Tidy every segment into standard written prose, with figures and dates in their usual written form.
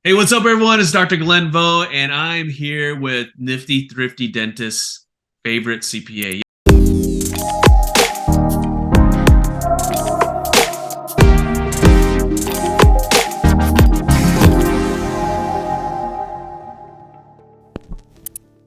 Hey, what's up, everyone? It's Dr. Glenn Vo, and I'm here with Nifty Thrifty Dentist's favorite CPA.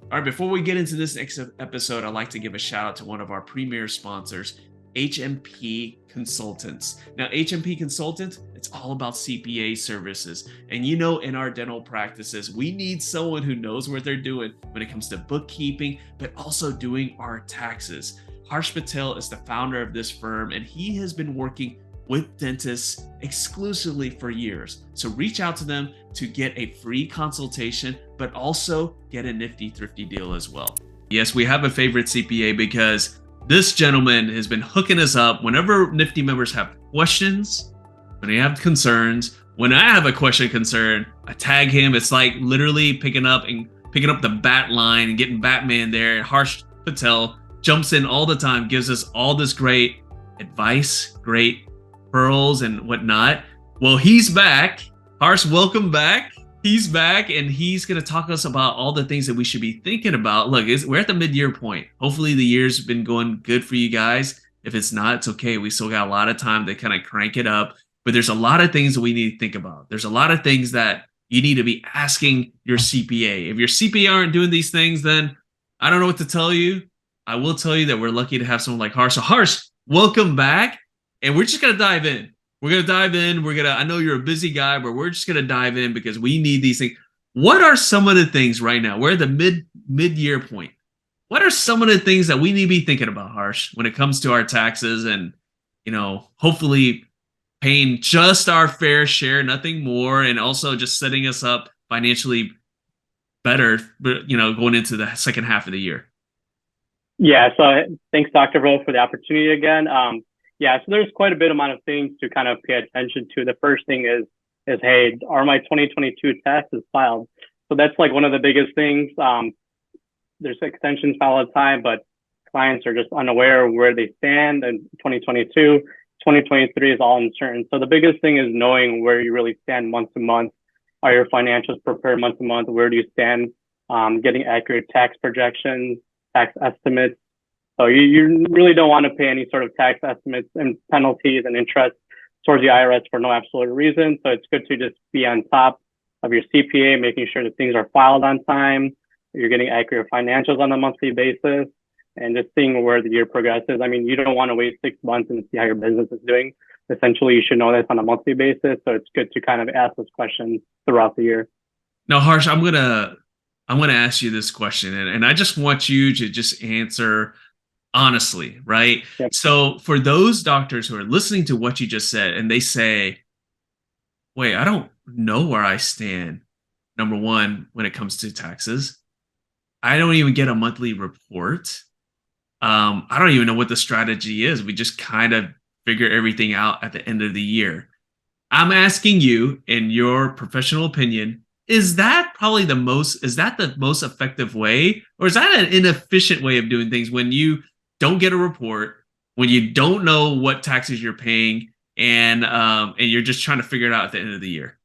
All right, before we get into this next episode, I'd like to give a shout out to one of our premier sponsors, HMP Consultants. Now, HMP Consultants, it's all about CPA services. And you know, in our dental practices, we need someone who knows what they're doing when it comes to bookkeeping, but also doing our taxes. Harsh Patel is the founder of this firm, and he has been working with dentists exclusively for years. So reach out to them to get a free consultation, but also get a nifty thrifty deal as well. Yes, we have a favorite CPA because this gentleman has been hooking us up whenever Nifty members have questions, when they have concerns. When I have a question concern, I tag him. It's like literally picking up the bat line and getting Batman there. Harsh Patel jumps in all the time, gives us all this great advice, great pearls and whatnot. Well, he's back. Harsh, welcome back. He's back, and he's going to talk to us about all the things that we should be thinking about. Look, we're at the mid-year point. Hopefully the year's been going good for you guys. If it's not, it's okay. We still got a lot of time to kind of crank it up. But there's a lot of things that we need to think about. There's a lot of things that you need to be asking your CPA. If your CPA aren't doing these things, then I don't know what to tell you. I will tell you that we're lucky to have someone like Harsh. So Harsh, welcome back. And we're just going to dive in. We're going to dive in. I know you're a busy guy, but we're just going to dive in because we need these things. What are some of the things right now? We're at the mid-year point. What are some of the things that we need to be thinking about, Harsh, when it comes to our taxes and, hopefully paying just our fair share, nothing more, and also just setting us up financially better, going into the second half of the year? Yeah, so thanks, Dr. Vo, for the opportunity again. Yeah, so there's quite a bit amount of things to kind of pay attention to. The first thing is hey, are my 2022 taxes filed? So that's like one of the biggest things. There's extensions filed all the time, but clients are just unaware of where they stand in 2022. 2023 is all uncertain. So the biggest thing is knowing where you really stand month to month. Are your financials prepared month to month? Where do you stand? Getting accurate tax projections, tax estimates. So you really don't want to pay any sort of tax estimates and penalties and interest towards the IRS for no absolute reason. So it's good to just be on top of your CPA, making sure that things are filed on time, you're getting accurate financials on a monthly basis, and just seeing where the year progresses. I mean, you don't want to wait 6 months and see how your business is doing. Essentially, you should know this on a monthly basis. So it's good to kind of ask those questions throughout the year. Now, Harsh, I'm gonna ask you this question, and I just want you to just answer honestly, right? Yep. So for those doctors who are listening to what you just said and they say, wait, I don't know where I stand. Number one, when it comes to taxes, I don't even get a monthly report. I don't even know what the strategy is. We just kind of figure everything out at the end of the year. I'm asking you, in your professional opinion, is that the most effective way, or is that an inefficient way of doing things when you don't get a report, when you don't know what taxes you're paying, and you're just trying to figure it out at the end of the year?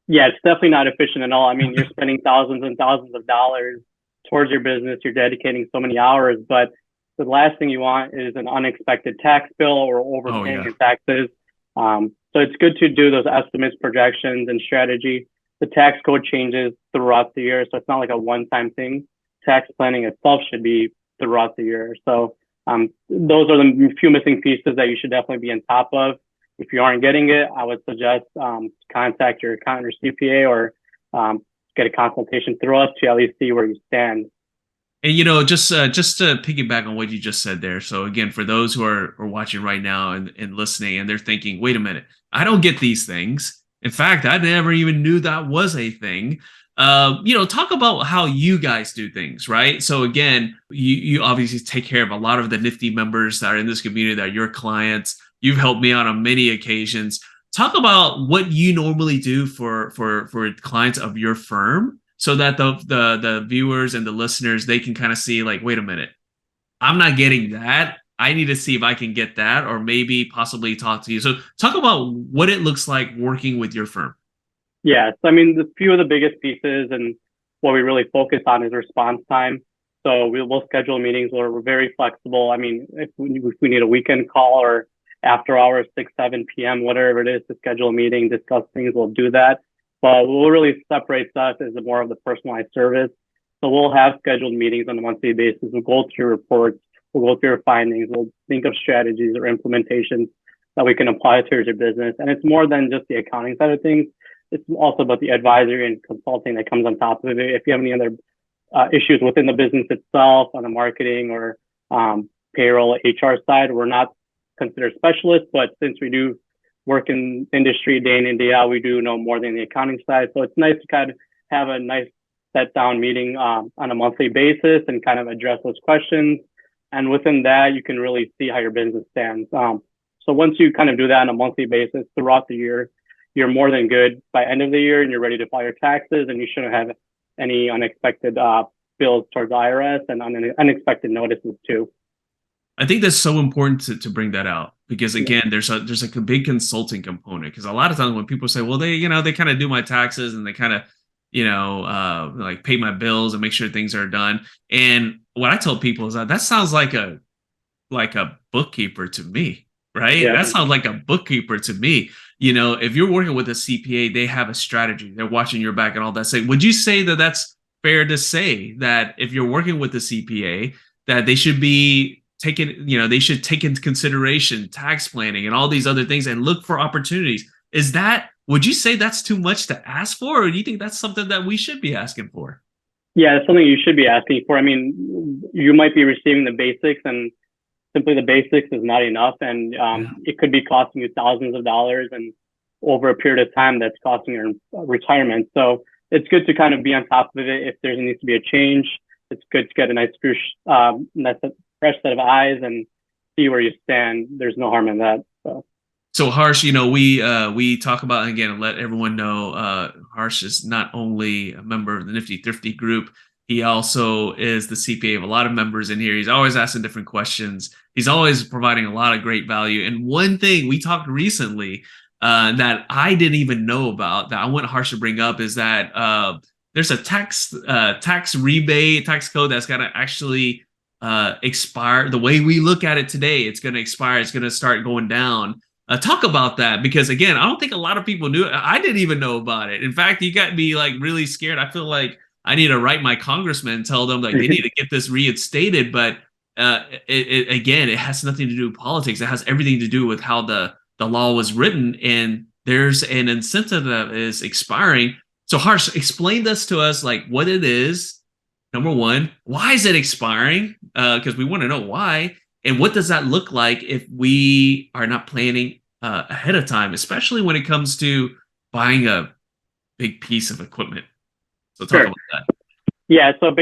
Yeah, it's definitely not efficient at all. I mean, you're spending thousands and thousands of dollars towards your business. You're dedicating so many hours, but the last thing you want is an unexpected tax bill or overpaying your taxes. So it's good to do those estimates, projections, and strategy. The tax code changes throughout the year, so it's not like a one-time thing. Tax planning itself should be throughout the year. So those are the few missing pieces that you should definitely be on top of. If you aren't getting it, I would suggest contact your accountant or CPA, or get a consultation through us to at least see where you stand. And just to piggyback on what you just said there. So again, for those who are watching right now and listening, and they're thinking, wait a minute, I don't get these things. In fact, I never even knew that was a thing. Talk about how you guys do things, right? So again, you obviously take care of a lot of the Nifty members that are in this community, that are your clients. You've helped me out on many occasions. Talk about what you normally do for clients of your firm, so that the viewers and the listeners, they can kind of see, like, wait a minute, I'm not getting that. I need to see if I can get that, or maybe possibly talk to you. So talk about what it looks like working with your firm. Yeah, so I mean, the few of the biggest pieces and what we really focus on is response time. So we'll schedule meetings where we're very flexible. I mean, if we need a weekend call or after hours, 6, 7 p.m., whatever it is, to schedule a meeting, discuss things, we'll do that. But what really separates us is more of the personalized service. So we'll have scheduled meetings on a monthly basis. We'll go through reports, we'll go through your findings, we'll think of strategies or implementations that we can apply to your business. And it's more than just the accounting side of things. It's also about the advisory and consulting that comes on top of it. If you have any other issues within the business itself on the marketing or payroll, HR side, we're not considered specialists, but since we do work in industry day in and day out, we do know more than the accounting side. So it's nice to kind of have a nice set down meeting on a monthly basis and kind of address those questions. And within that, you can really see how your business stands. So once you kind of do that on a monthly basis throughout the year, you're more than good by end of the year and you're ready to file your taxes, and you shouldn't have any unexpected bills towards the IRS and unexpected notices too. I think that's so important to bring that out because again, there's like a big consulting component because a lot of times when people say, well, they kind of do my taxes and they kind of, like pay my bills and make sure things are done. And what I tell people is that sounds like a bookkeeper to me, right? Yeah. That sounds like a bookkeeper to me. If you're working with a CPA, they have a strategy. They're watching your back and all that. Would you say that that's fair to say that if you're working with the CPA, that they should be they should take into consideration tax planning and all these other things and look for opportunities? Would you say that's too much to ask for, or do you think that's something that we should be asking for? Yeah, it's something you should be asking for. I mean, you might be receiving the basics, and simply the basics is not enough, and it could be costing you thousands of dollars, and over a period of time, that's costing your retirement. So it's good to kind of be on top of it. If there needs to be a change, it's good to get a nice fresh set of eyes and see where you stand. There's no harm in that. So Harsh, we talk about, again, let everyone know, Harsh is not only a member of the Nifty Thrifty group, he also is the CPA of a lot of members in here. He's always asking different questions. He's always providing a lot of great value. And one thing we talked recently that I didn't even know about that I want Harsh to bring up is that there's a tax rebate, tax code that's going to actually expire. The way we look at it today, it's going to expire. It's going to start going down. Talk about that, because again, I don't think a lot of people knew it. I didn't even know about it. In fact, you got me like really scared. I feel like I need to write my congressman, tell them like they need to get this reinstated. But again, it has nothing to do with politics. It has everything to do with how the law was written, and there's an incentive that is expiring. So Harsh, explain this to us, like what it is. Number one, why is it expiring? Because we want to know why. And what does that look like if we are not planning ahead of time, especially when it comes to buying a big piece of equipment? So talk about that. Yeah, so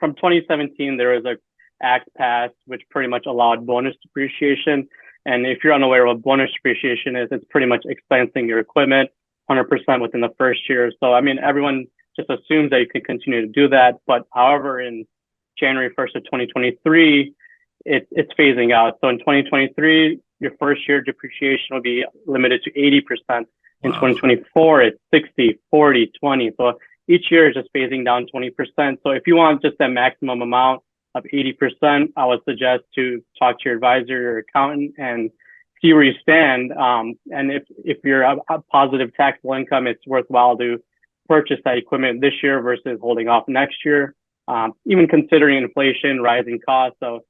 from 2017, there was a act passed which pretty much allowed bonus depreciation. And if you're unaware of what bonus depreciation is, it's pretty much expensing your equipment 100% within the first year. So, I mean, everyone just assumes that you can continue to do that. But however, in January 1st of 2023, it's phasing out. So in 2023, your first year depreciation will be limited to 80%. In 2024, it's 60, 40, 20. So each year is just phasing down 20%. So if you want just that maximum amount of 80%, I would suggest to talk to your advisor or accountant and see where you stand. And if you're a positive taxable income, it's worthwhile to purchase that equipment this year versus holding off next year, even considering inflation, rising costs. So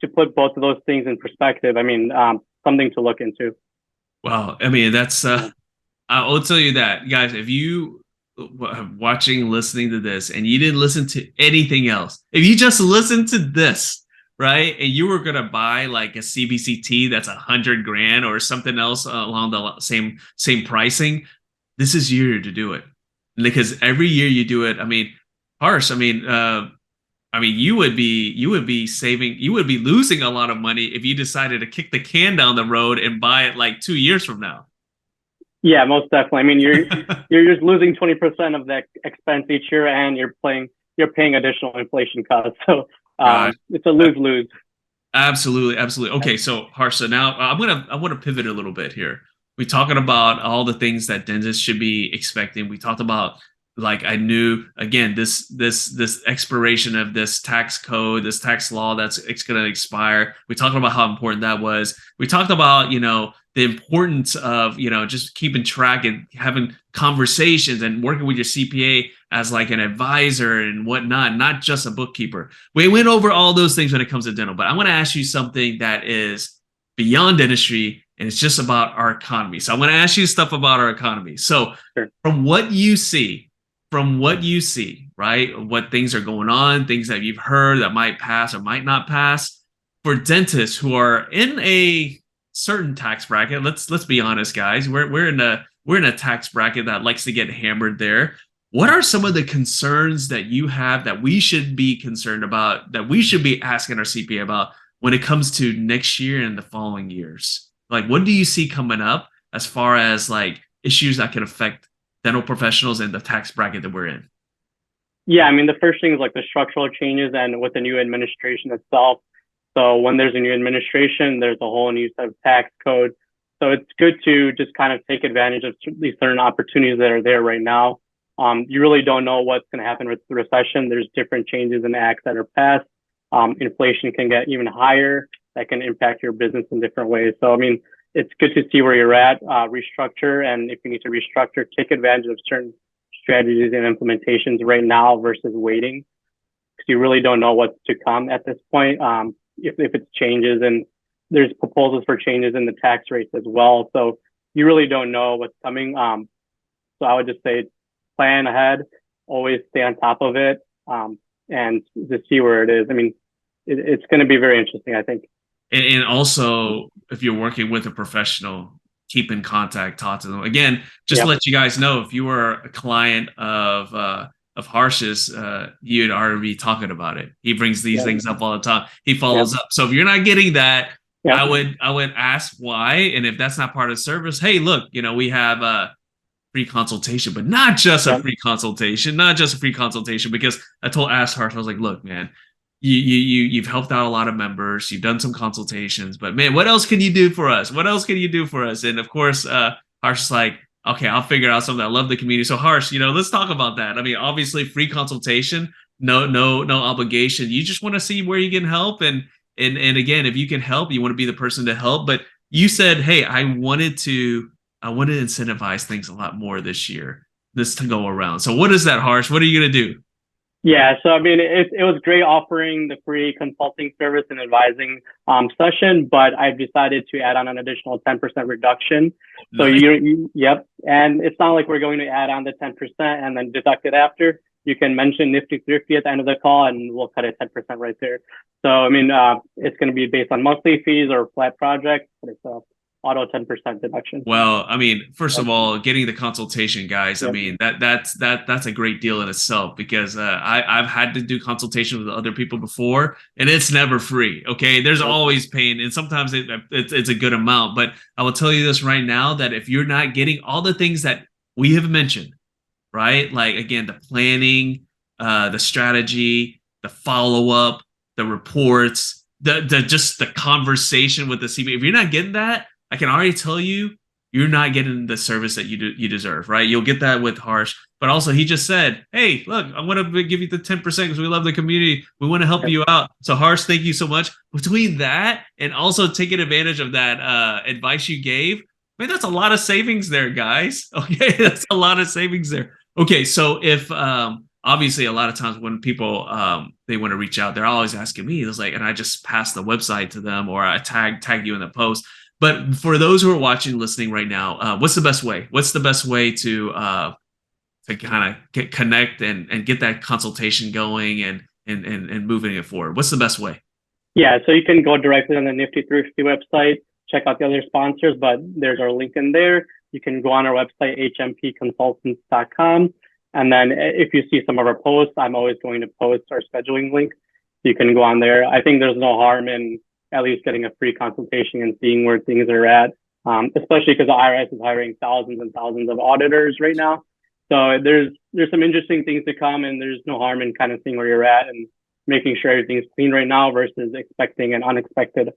to put both of those things in perspective, I mean, something to look into. Wow. I mean, that's, I will tell you that, guys, if you listening to this and you didn't listen to anything else, if you just listened to this, right, and you were going to buy like a CBCT that's $100,000 or something else along the same pricing, this is your year to do it. Because every year you do it, I mean, Harsh, you would be losing a lot of money if you decided to kick the can down the road and buy it like 2 years from now. Yeah, most definitely. I mean, you're just losing 20% of that expense each year, and you're paying additional inflation costs. So it's a lose-lose. Absolutely. Okay, so Harsh, so now I want to pivot a little bit here. We're talking about all the things that dentists should be expecting. We talked about, like, I knew, again, this expiration of this tax code, this tax law that's going to expire. We talked about how important that was. We talked about, the importance of, just keeping track and having conversations and working with your CPA as like an advisor and whatnot, not just a bookkeeper. We went over all those things when it comes to dental, but I want to ask you something that is beyond dentistry, and it's just about our economy. So I want to ask you stuff about our economy. So Sure. from what you see, right, what things are going on, things that you've heard that might pass or might not pass, for dentists who are in a certain tax bracket, let's be honest, guys, we're in a tax bracket that likes to get hammered there. What are some of the concerns that you have that we should be concerned about, that we should be asking our CPA about when it comes to next year and the following years? Like, what do you see coming up as far as like issues that could affect dental professionals and the tax bracket that we're in? Yeah, I mean, the first thing is like the structural changes and with the new administration itself. So when there's a new administration, there's a whole new set of tax code. So it's good to just kind of take advantage of these certain opportunities that are there right now. You really don't know what's going to happen with the recession. There's different changes in acts that are passed. Inflation can get even higher. That can impact your business in different ways. So, I mean, it's good to see where you're at, restructure. And if you need to restructure, take advantage of certain strategies and implementations right now versus waiting, because you really don't know what's to come at this point. If it's changes, and there's proposals for changes in the tax rates as well. So you really don't know what's coming. So I would just say plan ahead, always stay on top of it, and just see where it is. I mean, it's going to be very interesting, I think. And also, if you're working with a professional, keep in contact, talk to them. Again, just to let you guys know, if you were a client of Harsh's, you'd already be talking about it. He brings these things up all the time. He follows up. So if you're not getting that, I would ask why. And if that's not part of the service, hey, look, we have a free consultation, but not just a free consultation, because I asked Harsh, I was like, look, man, you've helped out a lot of members, you've done some consultations, but man, what else can you do for us? And of course, Harsh is like, okay, I'll figure out something. I love the community. So Harsh, let's talk about that. I mean, obviously free consultation, no obligation. You just want to see where you can help. And again, if you can help, you want to be the person to help. But you said, hey, I wanted to incentivize things a lot more this year, this to go around. So what is that, Harsh? What are you going to do? Yeah, so I mean, it was great offering the free consulting service and advising session, but I've decided to add on an additional 10% reduction. So yep, and it's not like we're going to add on the 10% and then deduct it after. You can mention Nifty Thrifty at the end of the call, and we'll cut it 10% right there. So I mean, it's going to be based on monthly fees or flat projects, but it's auto 10% deduction. Well, I mean, first of all, getting the consultation, guys, I mean, that's a great deal in itself, because I've had to do consultation with other people before, and it's never free. Okay, there's always pain, and sometimes it's a good amount. But I will tell you this right now, that if you're not getting all the things that we have mentioned, right, like again, the planning, the strategy, the follow-up, the reports, the just the conversation with the CPA, if you're not getting that, I can already tell you, you're not getting the service that you deserve, right? You'll get that with Harsh, but also he just said, hey, look, I want to give you the 10% because we love the community. We want to help you out. So Harsh, thank you so much. Between that and also taking advantage of that advice you gave, man, that's a lot of savings there, guys. Okay, that's a lot of savings there. Okay, so if obviously a lot of times when people they want to reach out, they're always asking me, it's like, and I just pass the website to them, or I tag you in the post. But for those who are watching, listening right now, what's the best way? What's the best way to kind of connect and get that consultation going and moving it forward? What's the best way? Yeah, so you can go directly on the Nifty Thrifty website, check out the other sponsors, but there's our link in there. You can go on our website, hmpconsultants.com. And then if you see some of our posts, I'm always going to post our scheduling link. So you can go on there. I think there's no harm in at least getting a free consultation and seeing where things are at, especially because the IRS is hiring thousands and thousands of auditors right now. So there's some interesting things to come, and there's no harm in kind of seeing where you're at and making sure everything's clean right now versus expecting an unexpected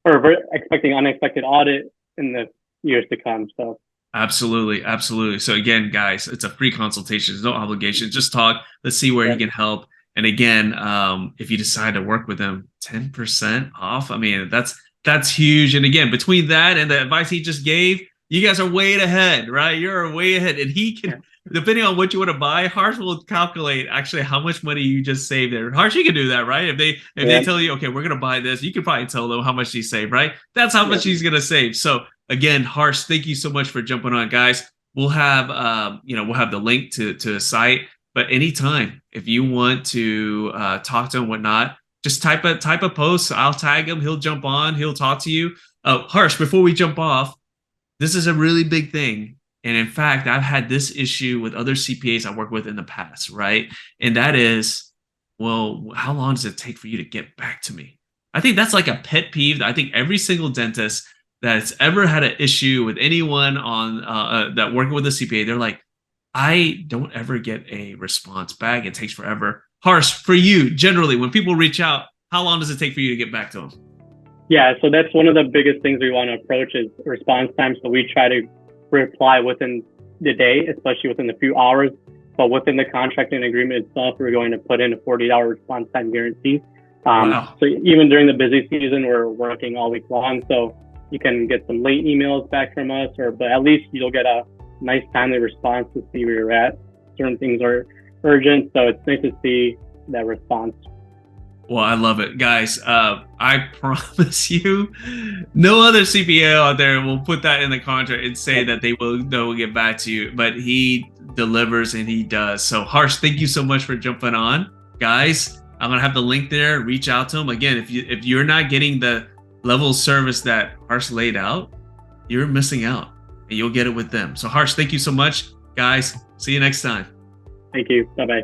audit in the years to come. So Absolutely, absolutely. So again, guys, it's a free consultation. There's no obligation. Just talk. Let's see where he can help. And again, if you decide to work with him, 10% off. I mean, that's huge. And again, between that and the advice he just gave, you guys are way ahead, right? You're way ahead. And he can, depending on what you want to buy, Harsh will calculate actually how much money you just saved there. Harsh, you can do that, right? If they tell you, okay, we're gonna buy this, you can probably tell them how much he saved, right? That's how much he's gonna save. So again, Harsh, thank you so much for jumping on, guys. We'll have we'll have the link to the site. But anytime if you want to talk to him, whatnot, just type a post. I'll tag him. He'll jump on. He'll talk to you. Harsh, before we jump off, this is a really big thing. And in fact, I've had this issue with other CPAs I worked with in the past, right? And that is, well, how long does it take for you to get back to me? I think that's like a pet peeve. I think every single dentist that's ever had an issue with anyone on that working with a CPA, they're like, I don't ever get a response back. It takes forever. Harsh, for you, generally, when people reach out, how long does it take for you to get back to them? Yeah, so that's one of the biggest things we want to approach is response time. So we try to reply within the day, especially within a few hours. But within the contracting agreement itself, we're going to put in a 48-hour response time guarantee. Wow. So even during the busy season, we're working all week long. So you can get some late emails back from us, but at least you'll get a nice timely response to see where you're at. Certain things are urgent, so it's nice to see that response. Well, I love it, guys. I promise you, no other CPA out there will put that in the contract and say that they will get back to you. But he delivers and he does. So, Harsh, thank you so much for jumping on, guys. I'm gonna have the link there. Reach out to him again. If you're not getting the level of service that Harsh laid out, you're missing out. And you'll get it with them. So Harsh, thank you so much. Guys, see you next time. Thank you. Bye-bye.